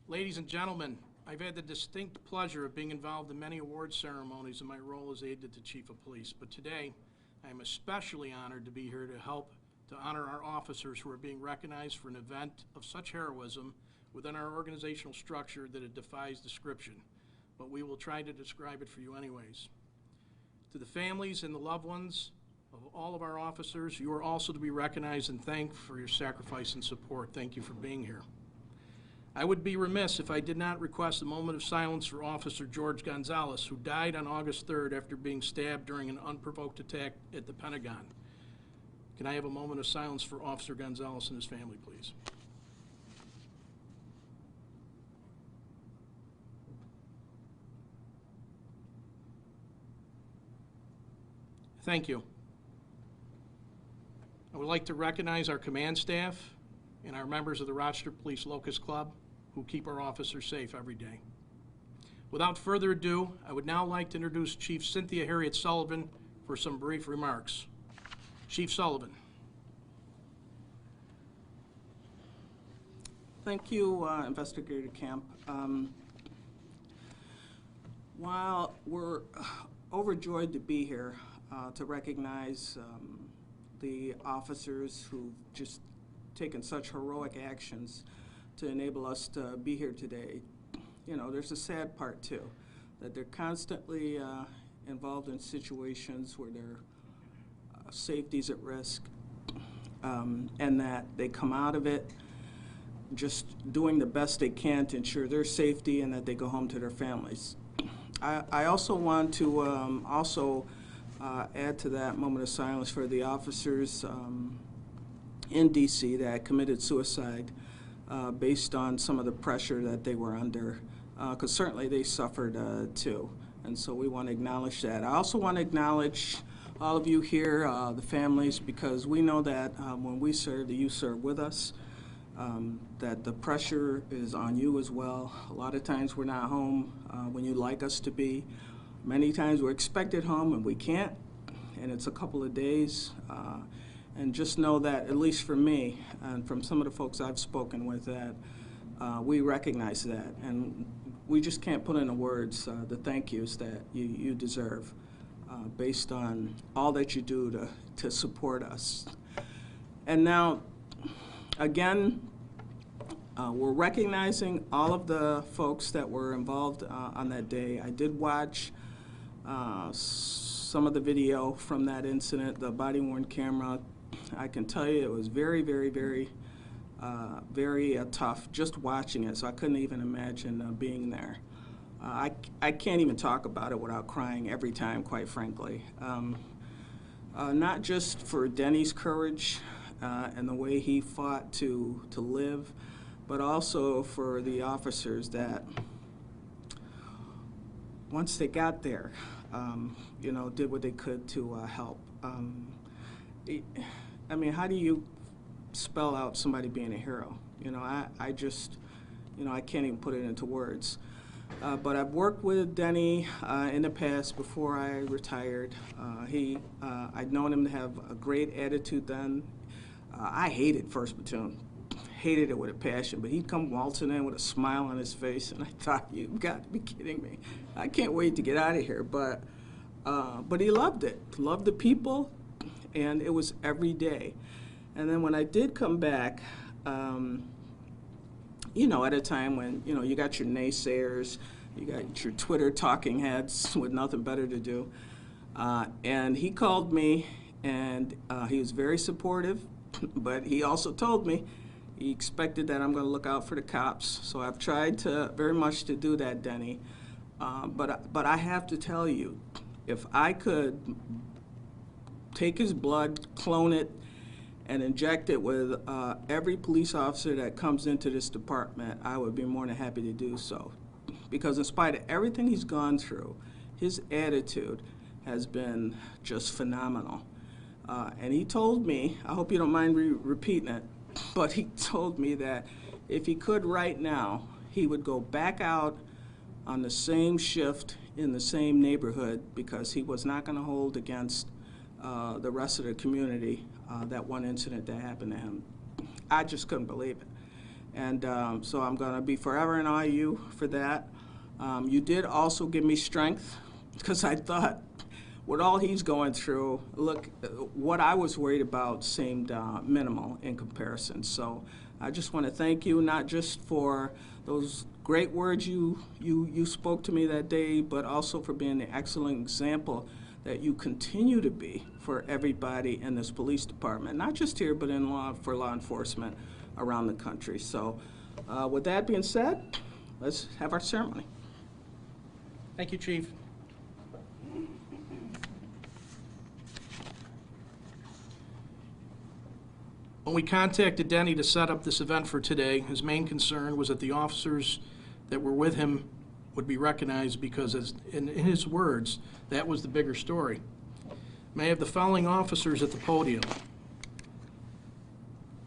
Ladies and gentlemen, I've had the distinct pleasure of being involved in many award ceremonies in my role as aide to Chief of Police, but today I am especially honored to be here to help to honor our officers who are being recognized for an event of such heroism within our organizational structure that it defies description, but we will try to describe it for you anyways. To the families and the loved ones of all of our officers, you are also to be recognized and thanked for your sacrifice and support. Thank you for being here. I would be remiss if I did not request a moment of silence for Officer George Gonzalez, who died on August 3rd after being stabbed during an unprovoked attack at the Pentagon. Can I have a moment of silence for Officer Gonzalez and his family, please? Thank you. I would like to recognize our command staff and our members of the Rochester Police Locust Club who keep our officers safe every day. Without further ado, I would now like to introduce Chief Cynthia Harriet Sullivan for some brief remarks. Chief Sullivan. Thank you, Investigator Camp. While we're overjoyed to be here to recognize the officers who've just taken such heroic actions to enable us to be here today, you know, there's a sad part too, that they're constantly involved in situations where their safety's at risk, and that they come out of it just doing the best they can to ensure their safety and that they go home to their families. I also want to add to that moment of silence for the officers in D.C. that committed suicide based on some of the pressure that they were under, because certainly they suffered too, and so we want to acknowledge that. I also want to acknowledge all of you here, the families, because we know that when we serve, that you serve with us, that the pressure is on you as well. A lot of times we're not home when you'd like us to be. Many times we're expected home and we can't, and it's a couple of days. And just know that, at least for me, and from some of the folks I've spoken with, that we recognize that. And we just can't put into words the thank yous that you deserve based on all that you do to support us. And now, again, we're recognizing all of the folks that were involved on that day. I did watch some of the video from that incident, the body-worn camera. I can tell you it was very, very, very, very tough just watching it, so I couldn't even imagine being there. I can't even talk about it without crying every time, quite frankly. Not just for Denny's courage and the way he fought to live, but also for the officers that, once they got there, you know, did what they could to help. I mean, how do you spell out somebody being a hero? You know, I just, you know, I can't even put it into words. But I've worked with Denny in the past before I retired. I'd known him to have a great attitude then. I hated 1st Platoon, hated it with a passion, but he'd come waltzing in with a smile on his face, and I thought, you've got to be kidding me. I can't wait to get out of here. But he loved it, loved the people, and it was every day. And then when I did come back, you know, at a time when, you know, you got your naysayers, you got your Twitter talking heads with nothing better to do, and he called me, and he was very supportive, but he also told me he expected that I'm going to look out for the cops. So I've tried to very much to do that, Denny. But I have to tell you, if I could take his blood, clone it, and inject it with every police officer that comes into this department, I would be more than happy to do so. Because in spite of everything he's gone through, his attitude has been just phenomenal. And he told me, I hope you don't mind repeating it, but he told me that if he could right now, he would go back out on the same shift in the same neighborhood, because he was not going to hold against the rest of the community that one incident that happened to him. I just couldn't believe it. And so I'm going to be forever in awe of you for that. You did also give me strength, because I thought, with all he's going through, look, what I was worried about seemed minimal in comparison. So I just want to thank you, not just for those great words you spoke to me that day, but also for being the excellent example that you continue to be for everybody in this police department, not just here, but for law enforcement around the country. So with that being said, let's have our ceremony. Thank you, Chief. When we contacted Denny to set up this event for today, his main concern was that the officers that were with him would be recognized because, in his words, that was the bigger story. May I have the following officers at the podium: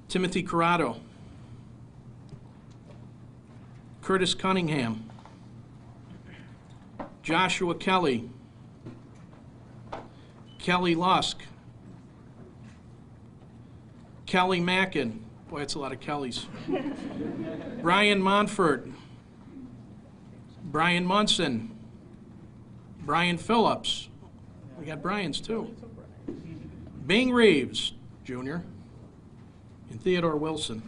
Timothy Corrado, Curtis Cunningham, Joshua Kelly, Kelly Lusk, Kelly Mackin. Boy, that's a lot of Kellys. Brian Monfort, Brian Munson, Brian Phillips. We got Brian's too. Bing Reeves, Jr., and Theodore Wilson.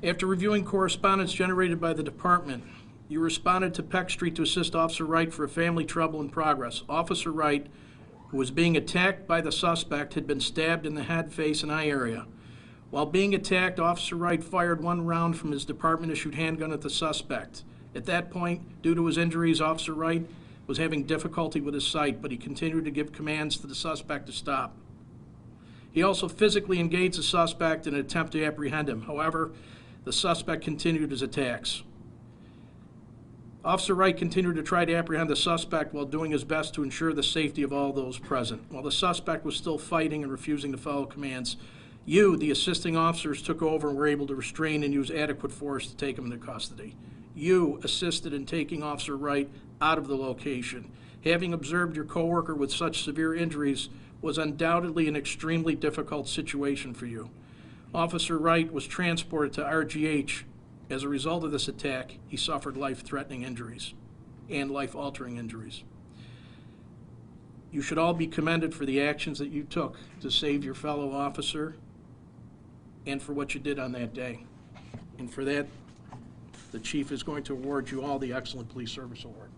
After reviewing correspondence generated by the department, you responded to Peck Street to assist Officer Wright for a family trouble in progress. Officer Wright, who was being attacked by the suspect, had been stabbed in the head, face, and eye area. While being attacked, Officer Wright fired one round from his department-issued handgun at the suspect. At that point, due to his injuries, Officer Wright was having difficulty with his sight, but he continued to give commands to the suspect to stop. He also physically engaged the suspect in an attempt to apprehend him. However, the suspect continued his attacks. Officer Wright continued to try to apprehend the suspect while doing his best to ensure the safety of all those present. While the suspect was still fighting and refusing to follow commands, you, the assisting officers, took over and were able to restrain and use adequate force to take him into custody. You assisted in taking Officer Wright out of the location. Having observed your coworker with such severe injuries was undoubtedly an extremely difficult situation for you. Officer Wright was transported to RGH. As a result of this attack, he suffered life-threatening injuries and life-altering injuries. You should all be commended for the actions that you took to save your fellow officer and for what you did on that day. And for that, the chief is going to award you all the Excellent Police Service Award.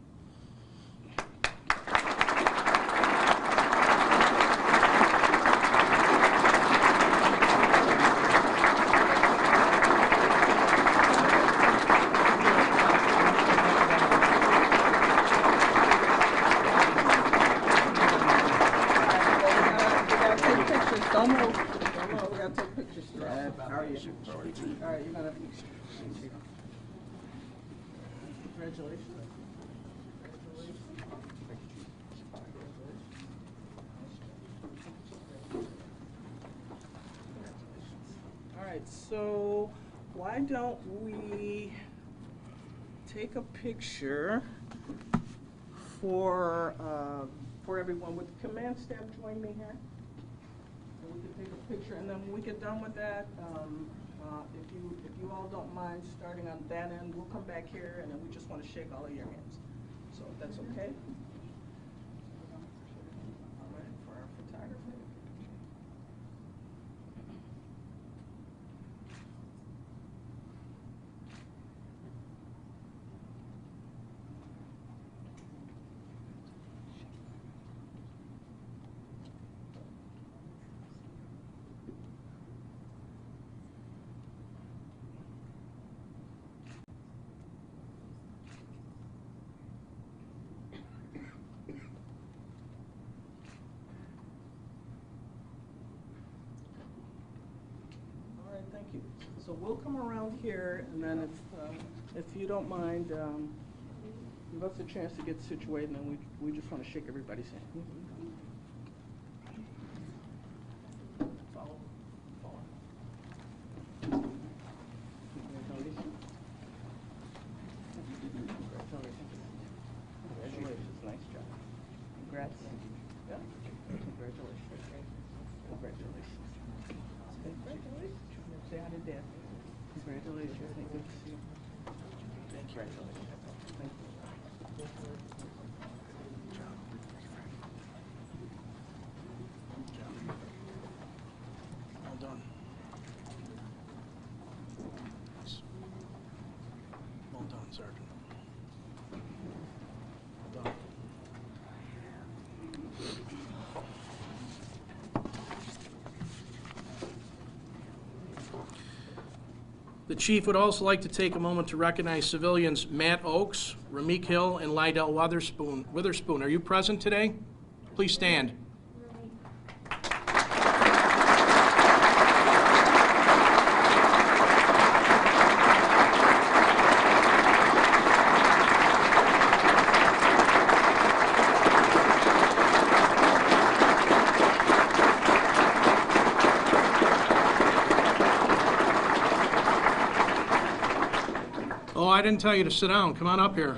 So why don't we take a picture for everyone? Would the command staff join me here? And we can take a picture, and then when we get done with that, if you all don't mind starting on that end, we'll come back here, and then we just want to shake all of your hands. So if that's okay? All right, for our photographer. So we'll come around here, and then if you don't mind, give us a chance to get situated, and then we just want to shake everybody's hand. Follow. Congratulations. Congratulations. Nice job. Congratulations. Congratulations. Say hi to Dad. Congratulations. Good to see you. Thank you. Congratulations. Thank you. Well done. Well done, Sergeant. Well done. The Chief would also like to take a moment to recognize civilians Matt Oakes, Ramik Hill, and Lydell Witherspoon. Are you present today? Please stand. Oh, I didn't tell you to sit down. Come on up here.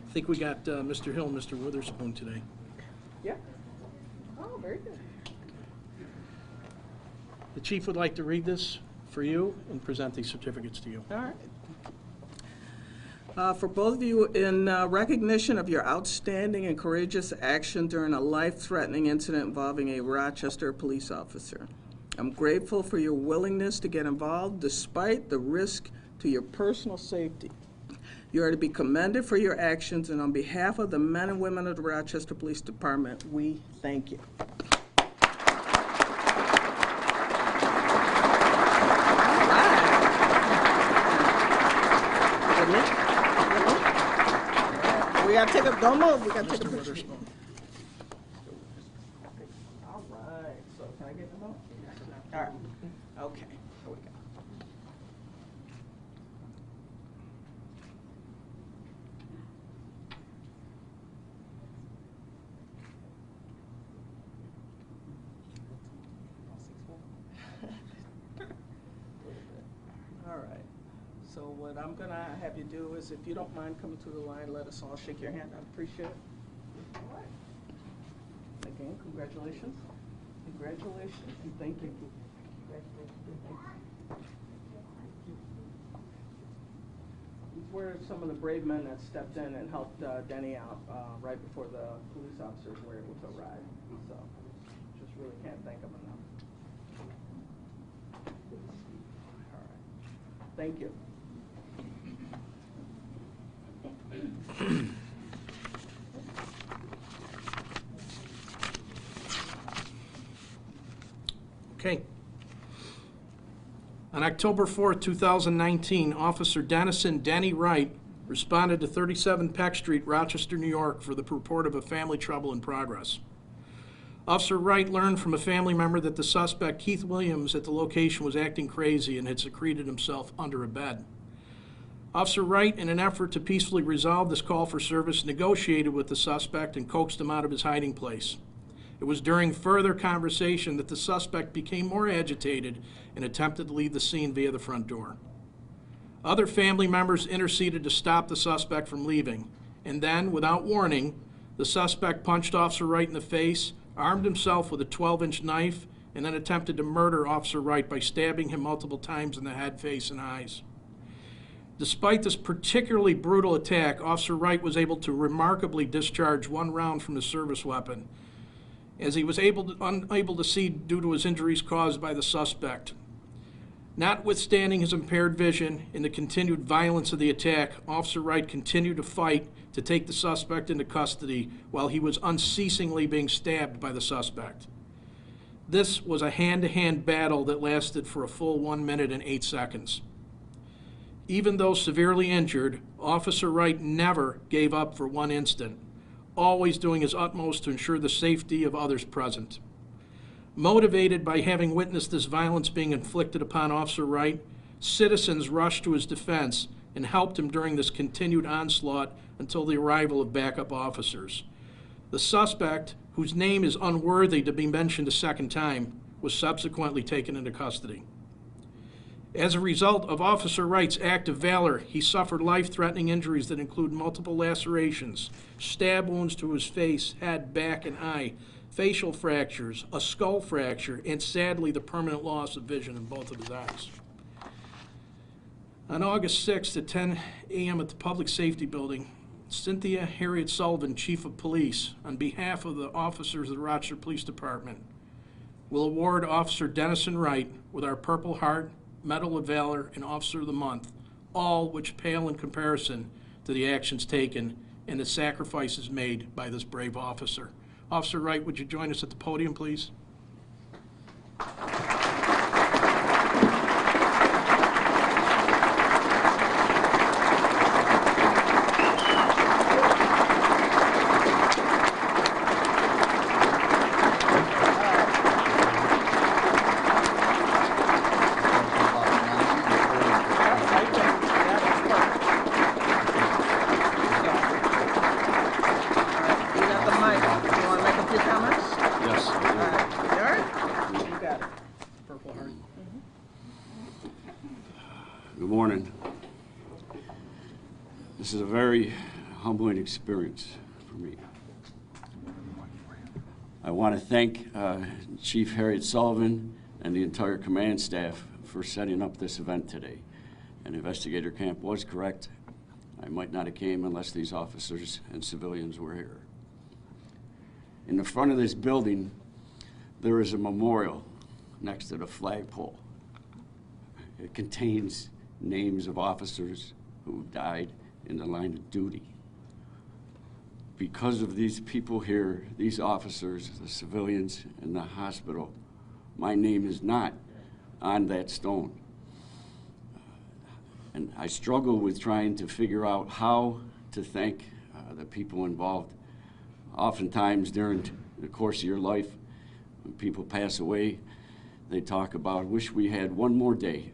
I think we got Mr. Hill and Mr. Witherspoon today. Yeah. Oh, very good. The Chief would like to read this for you and present these certificates to you. All right. For both of you, in recognition of your outstanding and courageous action during a life-threatening incident involving a Rochester police officer, I'm grateful for your willingness to get involved despite the risk to your personal safety. You are to be commended for your actions, and on behalf of the men and women of the Rochester Police Department, we thank you. We gotta take a, don't move, we gotta take a Mr. picture. Witherspoon. All right, so can I get the note? All right, okay, here we go. All right. So what I'm gonna have you do is, if you don't mind coming to the line, let us all shake your hand. I appreciate it. All right. Again, congratulations. Congratulations, and thank you. These were some of the brave men that stepped in and helped Denny out right before the police officers were able to arrive. So, just really can't thank them enough. All right. Thank you. Okay. On October 4th, 2019, Officer Denny Wright responded to 37 Peck Street, Rochester, New York, for the report of a family trouble in progress. Officer Wright learned from a family member that the suspect, Keith Williams, at the location was acting crazy and had secreted himself under a bed. Officer Wright, in an effort to peacefully resolve this call for service, negotiated with the suspect and coaxed him out of his hiding place. It was during further conversation that the suspect became more agitated and attempted to leave the scene via the front door. Other family members interceded to stop the suspect from leaving, and then, without warning, the suspect punched Officer Wright in the face, armed himself with a 12-inch knife, and then attempted to murder Officer Wright by stabbing him multiple times in the head, face, and eyes. Despite this particularly brutal attack, Officer Wright was able to remarkably discharge one round from his service weapon, as he was unable to see due to his injuries caused by the suspect. Notwithstanding his impaired vision and the continued violence of the attack, Officer Wright continued to fight to take the suspect into custody while he was unceasingly being stabbed by the suspect. This was a hand-to-hand battle that lasted for a full 1 minute and 8 seconds. Even though severely injured, Officer Wright never gave up for one instant, always doing his utmost to ensure the safety of others present. Motivated by having witnessed this violence being inflicted upon Officer Wright, citizens rushed to his defense and helped him during this continued onslaught until the arrival of backup officers. The suspect, whose name is unworthy to be mentioned a second time, was subsequently taken into custody. As a result of Officer Wright's act of valor, he suffered life-threatening injuries that include multiple lacerations, stab wounds to his face, head, back, and eye, facial fractures, a skull fracture, and sadly the permanent loss of vision in both of his eyes. On August 6th at 10 a.m. at the Public Safety Building, Cynthia Harriet Sullivan, Chief of Police, on behalf of the officers of the Rochester Police Department, will award Officer Denny Wright with our Purple Heart, Medal of Valor, and Officer of the Month, all which pale in comparison to the actions taken and the sacrifices made by this brave officer. Officer Wright, would you join us at the podium, please? Good morning. This is a very humbling experience for me. I want to thank Chief Harriet Sullivan and the entire command staff for setting up this event today. And Investigator Camp was correct. I might not have came unless these officers and civilians were here. In the front of this building, there is a memorial next to the flagpole. It contains names of officers who died in the line of duty. Because of these people here, these officers, the civilians, and the hospital, my name is not on that stone. And I struggle with trying to figure out how to thank the people involved. Oftentimes during the course of your life, when people pass away, they talk about, wish we had one more day.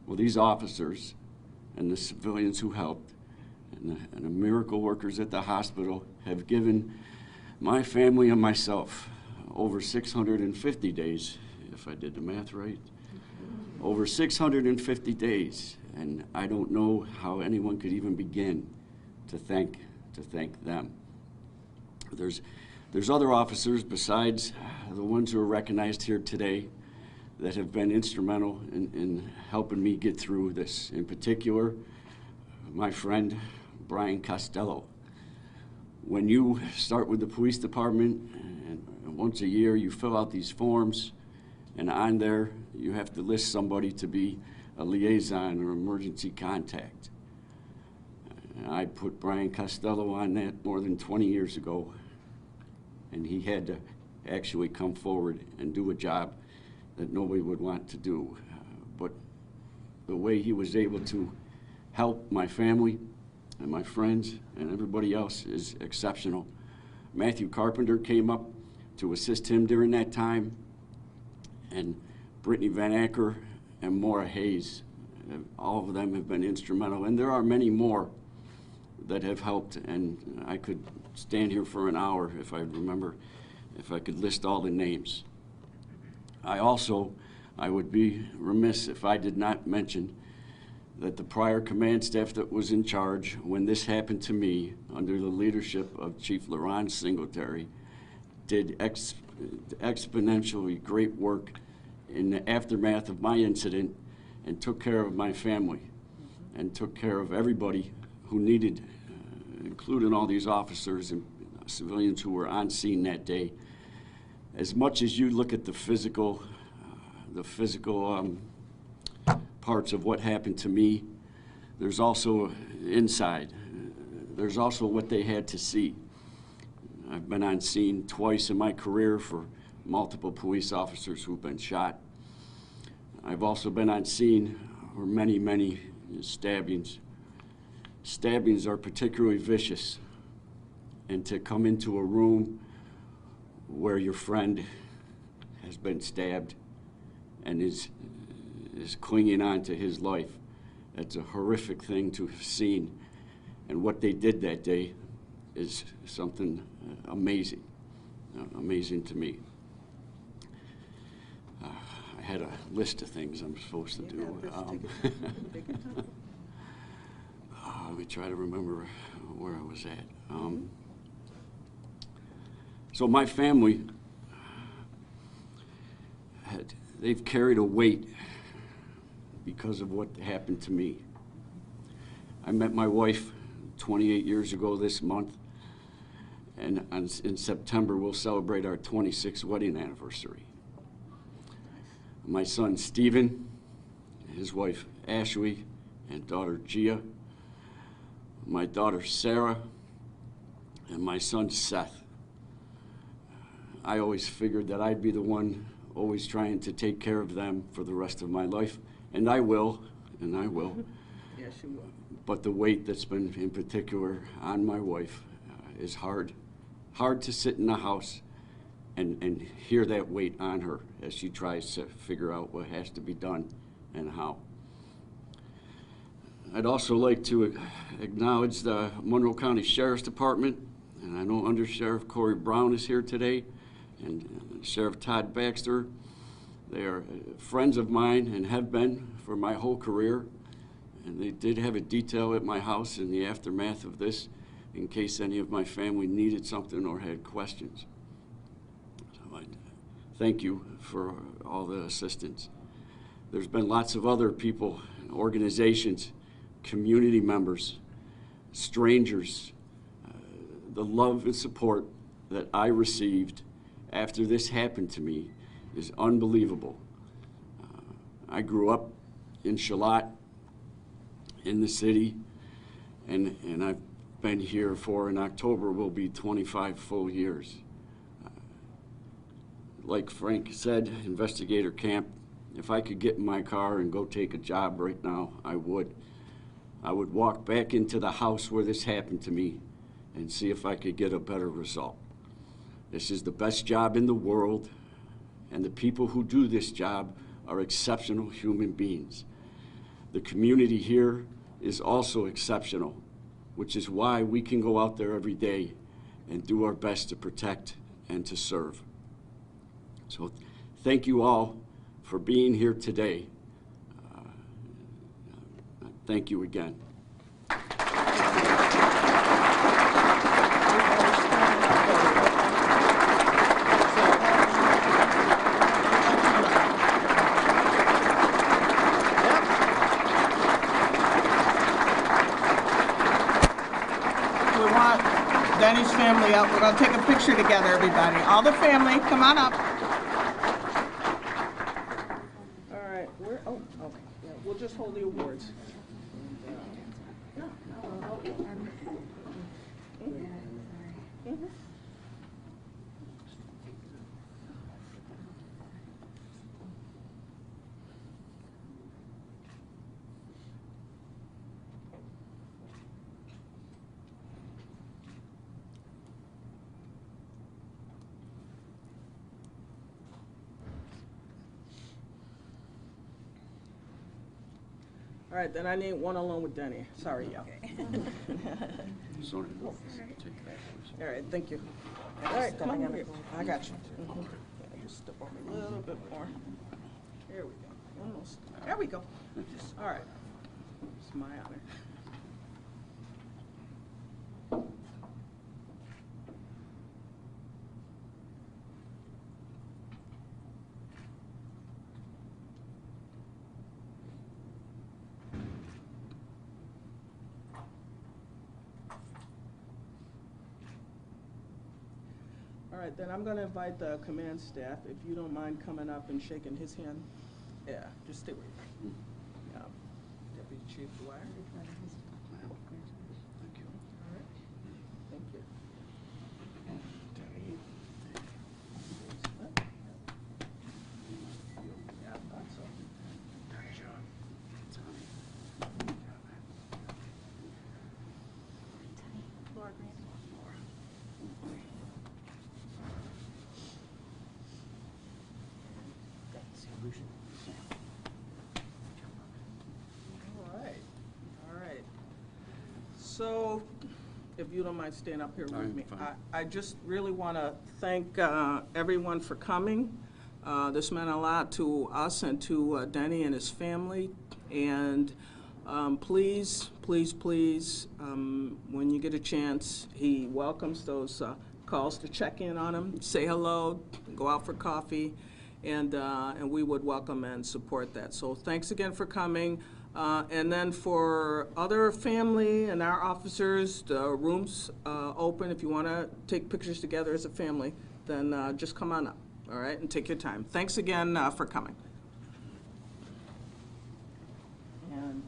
Well, these officers and the civilians who helped and the miracle workers at the hospital have given my family and myself over 650 days, if I did the math right, over 650 days. And I don't know how anyone could even begin to thank them. There's other officers besides the ones who are recognized here today that have been instrumental in helping me get through this. In particular, my friend, Brian Costello. When you start with the police department, and once a year you fill out these forms, and on there you have to list somebody to be a liaison or emergency contact. I put Brian Costello on that more than 20 years ago, and he had to actually come forward and do a job that nobody would want to do. But the way he was able to help my family and my friends and everybody else is exceptional. Matthew Carpenter came up to assist him during that time, and Brittany Van Acker and Maura Hayes, all of them have been instrumental, and there are many more that have helped, and I could stand here for an hour if I remember, if I could list all the names. I would be remiss if I did not mention that the prior command staff that was in charge when this happened to me, under the leadership of Chief LaRon Singletary, did exponentially great work in the aftermath of my incident and took care of my family and took care of everybody who needed, including all these officers and civilians who were on scene that day. As much as you look at the physical parts of what happened to me, there's also inside. There's also what they had to see. I've been on scene twice in my career for multiple police officers who've been shot. I've also been on scene for many, many stabbings. Stabbings are particularly vicious. And to come into a room where your friend has been stabbed and is clinging on to his life, that's a horrific thing to have seen. And what they did that day is something amazing, amazing to me. I had a list of things I'm supposed to do. Take your time. Let me try to remember where I was at. So my family, they've carried a weight because of what happened to me. I met my wife 28 years ago this month, and in September we'll celebrate our 26th wedding anniversary. My son Stephen, his wife Ashley, and daughter Gia, my daughter Sarah, and my son Seth. I always figured that I'd be the one always trying to take care of them for the rest of my life, and I will. Yes, you will. But the weight that's been in particular on my wife is hard. Hard to sit in the house and hear that weight on her as she tries to figure out what has to be done and how. I'd also like to acknowledge the Monroe County Sheriff's Department, and I know Under Sheriff Corey Brown is here today, and Sheriff Todd Baxter. They are friends of mine and have been for my whole career, and they did have a detail at my house in the aftermath of this in case any of my family needed something or had questions. So I thank you for all the assistance. There's been lots of other people, organizations, community members, strangers, the love and support that I received after this happened to me is unbelievable. I grew up in Charlotte, in the city, and I've been here for, in October, will be 25 full years. Like Frank said, Investigator Camp, if I could get in my car and go take a job right now, I would. I would walk back into the house where this happened to me and see if I could get a better result. This is the best job in the world, and the people who do this job are exceptional human beings. The community here is also exceptional, which is why we can go out there every day and do our best to protect and to serve. So thank you all for being here today. Thank you again. We want Denny's family up. We're going to take a picture together, everybody. All the family, come on up. All right. Oh, okay. Yeah, we'll just hold the awards. All right, then I need one alone with Denny. Sorry, yeah. Sorry. All right, thank you. All right, come on over here. I got you. Yeah, just step over a little bit more. There we go. Almost. There we go. All right. It's my honor. All right, then I'm going to invite the command staff, if you don't mind coming up and shaking his hand. Yeah, just stay right there. Yeah. Deputy Chief Dwyer. Thank you. All right. Thank you. Yeah, I thought so. All right. So, if you don't mind staying up here with I'm me, fine. I just really want to thank everyone for coming. This meant a lot to us and to Denny and his family. And please, please, please, when you get a chance, he welcomes those calls to check in on him, say hello, go out for coffee, and we would welcome and support that. So thanks again for coming. And then for other family and our officers, the room's open. If you want to take pictures together as a family, then just come on up, all right, and take your time. Thanks again for coming. And